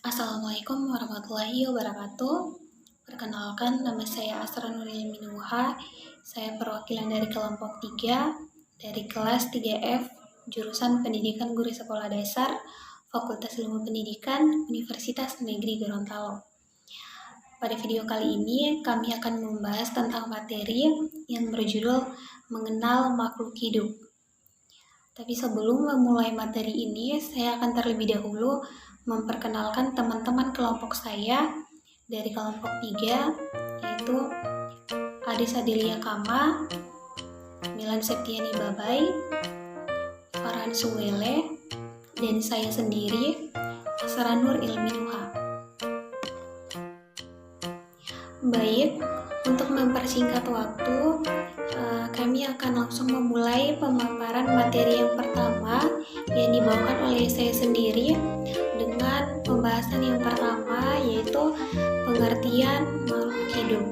Assalamualaikum warahmatullahi wabarakatuh. Perkenalkan, nama saya Asra Nuril Minuha. Saya perwakilan dari kelompok 3 dari kelas 3F, jurusan Pendidikan Guru Sekolah Dasar, Fakultas Ilmu Pendidikan, Universitas Negeri Gorontalo. Pada video kali ini, kami akan membahas tentang materi yang berjudul Mengenal Makhluk Hidup. Tapi sebelum memulai materi ini, saya akan terlebih dahulu memperkenalkan teman-teman kelompok saya dari kelompok 3, yaitu Adis Adelia Kama, Milan Septiani Babai, Farhan Suwele, dan saya sendiri, Asra Nur Ilminuha. Baik, untuk mempersingkat waktu, kami akan langsung memulai pemaparan materi yang pertama yang dibawakan oleh saya sendiri dengan pembahasan yang pertama, yaitu pengertian makhluk hidup.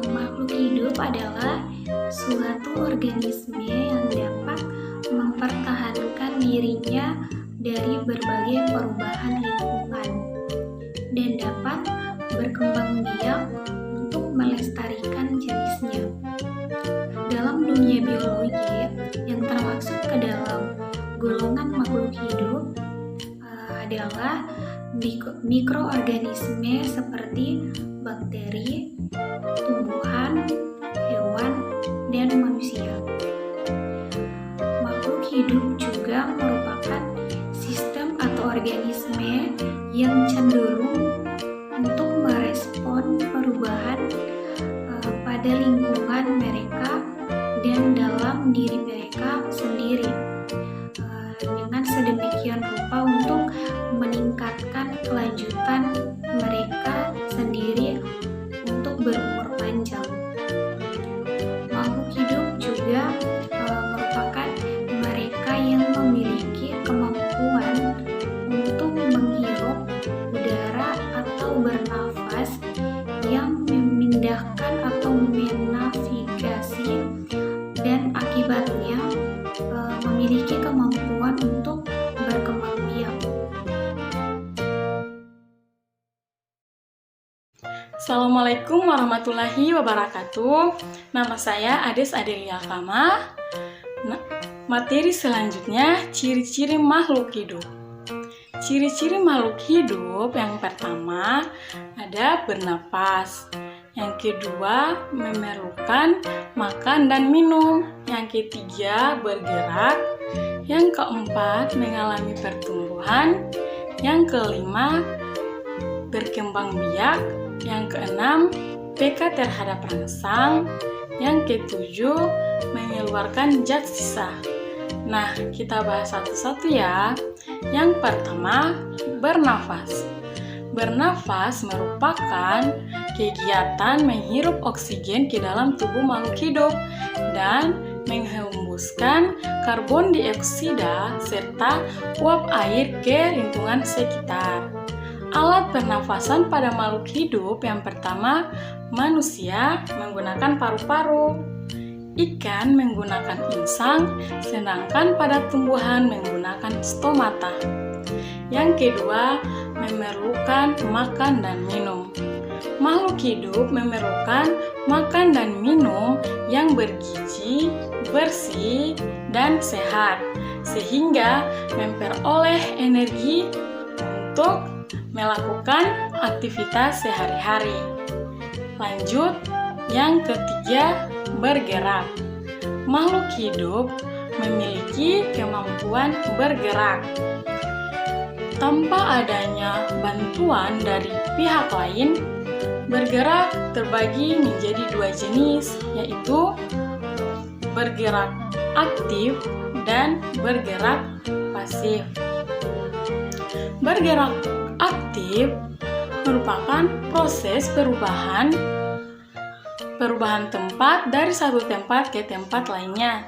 Makhluk hidup adalah suatu organisme yang dapat mempertahankan dirinya dari berbagai perubahan lingkungan dan dapat berkembang biak untuk melestarikan jenisnya. Dalam dunia biologi yang termasuk ke dalam golongan makhluk hidup adalah mikroorganisme seperti bakteri, tumbuhan, hewan, dan manusia. Makhluk hidup juga merupakan sistem atau organisme yang cenderung untuk merespon perubahan pada lingkungan mereka dan dalam diri mereka sendiri dengan sedemikian rupa untuk meningkatkan kelanjutan mereka sendiri untuk berumur panjang. Makhluk hidup juga merupakan mereka yang memiliki kemampuan untuk menghirup udara atau bernafas yang memindahkan atau menavigasi dan akibatnya memiliki kemampuan untuk berkembang biak. Assalamualaikum warahmatullahi wabarakatuh. Nama saya Adis Adelia Kama. Materi selanjutnya, ciri-ciri makhluk hidup. Ciri-ciri makhluk hidup yang pertama ada bernapas. Yang kedua, memerlukan makan dan minum. Yang ketiga, bergerak. Yang keempat, mengalami pertumbuhan. Yang kelima, berkembang biak. Yang keenam, peka terhadap rangsang. Yang ketujuh, mengeluarkan zat sisa. Nah, kita bahas satu-satu ya. Yang pertama, bernafas. Bernafas merupakan kegiatan menghirup oksigen ke dalam tubuh makhluk hidup dan menghembuskan karbon dioksida serta uap air ke lingkungan sekitar. Alat pernafasan pada makhluk hidup yang pertama, manusia menggunakan paru-paru. Ikan menggunakan insang, sedangkan pada tumbuhan menggunakan stomata. Yang kedua, memerlukan makan dan minum. Makhluk hidup memerlukan makan dan minum yang bergizi, bersih, dan sehat, sehingga memperoleh energi untuk melakukan aktivitas sehari-hari. Lanjut, yang ketiga, bergerak. Makhluk hidup memiliki kemampuan bergerak. Tanpa adanya bantuan dari pihak lain, bergerak terbagi menjadi dua jenis, yaitu bergerak aktif dan bergerak pasif. Bergerak aktif merupakan proses perubahan tempat dari satu tempat ke tempat lainnya.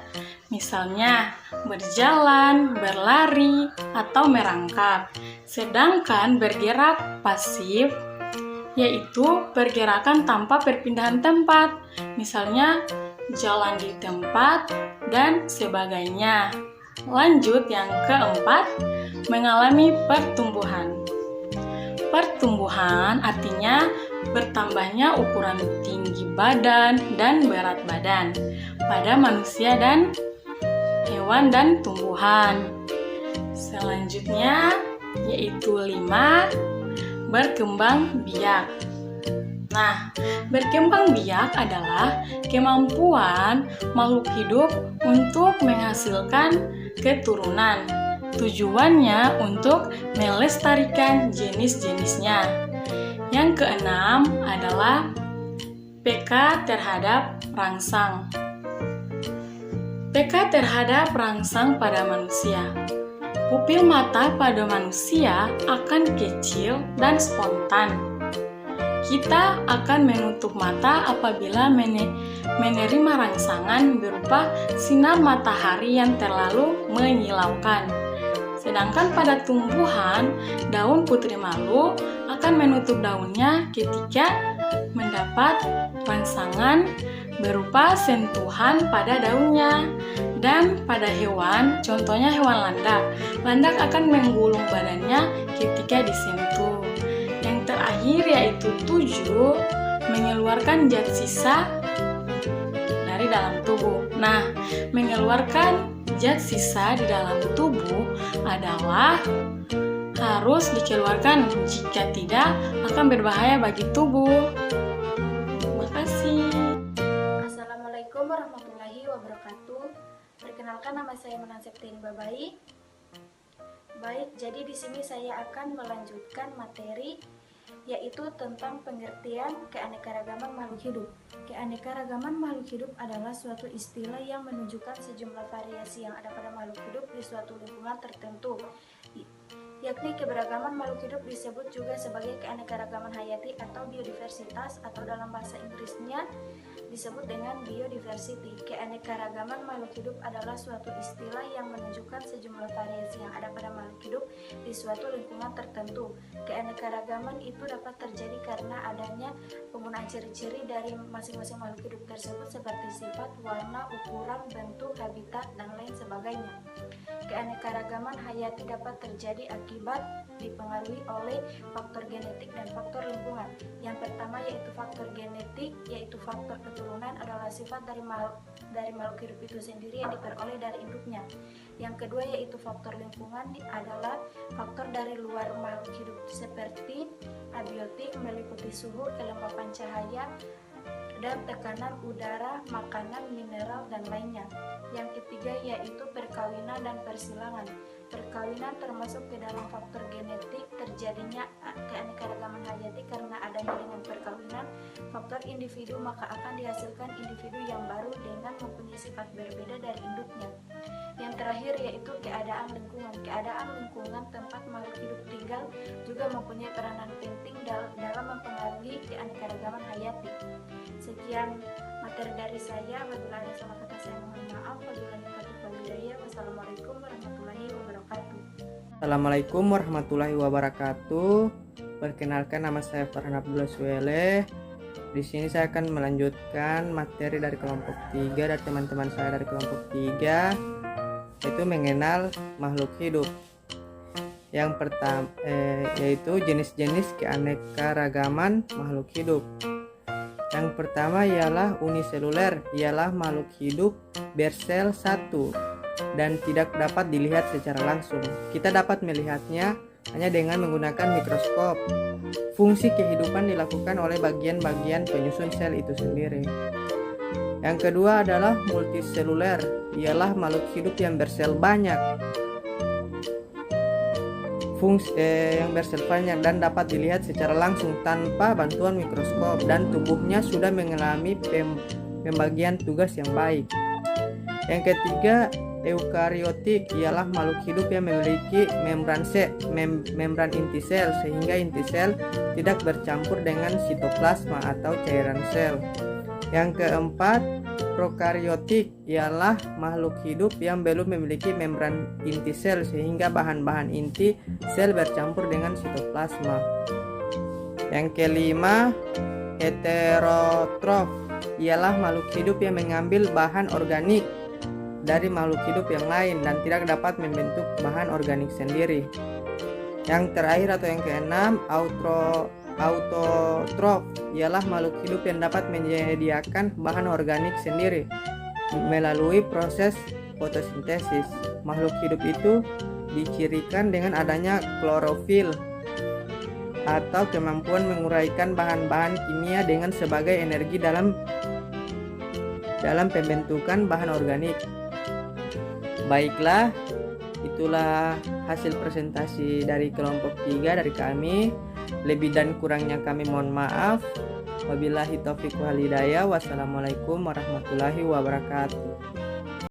Misalnya, berjalan, berlari, atau merangkak. Sedangkan bergerak pasif yaitu pergerakan tanpa perpindahan tempat. Misalnya, jalan di tempat dan sebagainya. Lanjut yang keempat, mengalami pertumbuhan. Pertumbuhan artinya bertambahnya ukuran tinggi badan dan berat badan pada manusia dan hewan dan tumbuhan. Selanjutnya yaitu 5, berkembang biak. Nah, berkembang biak adalah kemampuan makhluk hidup untuk menghasilkan keturunan. Tujuannya untuk melestarikan jenis-jenisnya. Yang keenam adalah peka terhadap rangsang. Peka terhadap rangsang pada manusia. Pupil mata pada manusia akan kecil dan spontan. Kita akan menutup mata apabila menerima rangsangan berupa sinar matahari yang terlalu menyilaukan. Sedangkan pada tumbuhan, daun putri malu akan menutup daunnya ketika mendapat rangsangan berupa sentuhan pada daunnya. Dan pada hewan, contohnya hewan landak, landak akan menggulung badannya ketika disentuh. Yang terakhir yaitu 7, mengeluarkan zat sisa dari dalam tubuh. Nah, mengeluarkan zat sisa di dalam tubuh adalah harus dikeluarkan, jika tidak akan berbahaya bagi tubuh. Terima kasih. Assalamualaikum warahmatullahi wabarakatuh. Perkenalkan, nama saya Munan Septiani Babai. Baik, jadi di sini saya akan melanjutkan materi yaitu tentang pengertian keanekaragaman makhluk hidup. Keanekaragaman makhluk hidup adalah suatu istilah yang menunjukkan sejumlah variasi yang ada pada makhluk hidup di suatu lingkungan tertentu, yakni keberagaman makhluk hidup disebut juga sebagai keanekaragaman hayati atau biodiversitas, atau dalam bahasa Inggrisnya disebut dengan biodiversity. Keanekaragaman makhluk hidup adalah suatu istilah yang menunjukkan sejumlah variasi yang ada pada makhluk hidup di suatu lingkungan tertentu. Keanekaragaman itu dapat terjadi karena adanya penggunaan ciri-ciri dari masing-masing makhluk hidup tersebut seperti sifat, warna, ukuran, bentuk, habitat, dan lain sebagainya. Keanekaragaman hayati dapat terjadi akibat dipengaruhi oleh faktor genetik dan faktor lingkungan. Yang pertama yaitu faktor genetik, yaitu faktor keturunan adalah sifat dari makhluk hidup itu sendiri yang diperoleh dari induknya. Yang kedua yaitu faktor lingkungan adalah faktor dari luar makhluk hidup seperti abiotik, meliputi suhu, kelembapan cahaya, dan tekanan udara, makanan, mineral, dan lainnya. Yang ketiga yaitu perkawinan dan persilangan. Perkawinan termasuk ke dalam faktor genetik. Terjadinya keanekaragaman hayati karena adanya dengan perkawinan faktor individu, maka akan dihasilkan individu yang baru dengan mempunyai sifat berbeda dari induknya. Yang terakhir yaitu keadaan lingkungan. Keadaan lingkungan tempat makhluk hidup tinggal juga mempunyai peranan penting dalam mempengaruhi keanekaragaman hayati. Sekian materi dari saya. Apabila ada salah kata saya mohon maaf. Wabillahi taufiq wal hidayah. Wassalamualaikum warahmatullahi wabarakatuh. Assalamualaikum warahmatullahi wabarakatuh. Perkenalkan, nama saya Farhan Abdullah Suele. Di sini saya akan melanjutkan materi dari kelompok 3 dari teman-teman saya dari kelompok 3, yaitu mengenal makhluk hidup. Yang pertama yaitu jenis-jenis keanekaragaman makhluk hidup. Yang pertama ialah uniseluler, ialah makhluk hidup bersel satu dan tidak dapat dilihat secara langsung. Kita dapat melihatnya hanya dengan menggunakan mikroskop. Fungsi kehidupan dilakukan oleh bagian-bagian penyusun sel itu sendiri. Yang kedua adalah multiseluler, ialah makhluk hidup yang bersel banyak. Yang bersel banyak dan dapat dilihat secara langsung tanpa bantuan mikroskop, dan tubuhnya sudah mengalami pembagian tugas yang baik. Yang ketiga, eukariotik, ialah makhluk hidup yang memiliki membran inti sel, sehingga inti sel tidak bercampur dengan sitoplasma atau cairan sel. Yang keempat, prokariotik, ialah makhluk hidup yang belum memiliki membran inti sel, sehingga bahan-bahan inti sel bercampur dengan sitoplasma. Yang kelima, heterotrof, ialah makhluk hidup yang mengambil bahan organik dari makhluk hidup yang lain dan tidak dapat membentuk bahan organik sendiri. Yang terakhir atau yang keenam, autotrof ialah makhluk hidup yang dapat menyediakan bahan organik sendiri melalui proses fotosintesis. Makhluk hidup itu dicirikan dengan adanya klorofil atau kemampuan menguraikan bahan-bahan kimia dengan sebagai energi dalam pembentukan bahan organik. Baiklah, itulah hasil presentasi dari kelompok 3 dari kami. Lebih dan kurangnya kami mohon maaf. Wabillahi taufiq wal hidayah. Wassalamualaikum warahmatullahi wabarakatuh.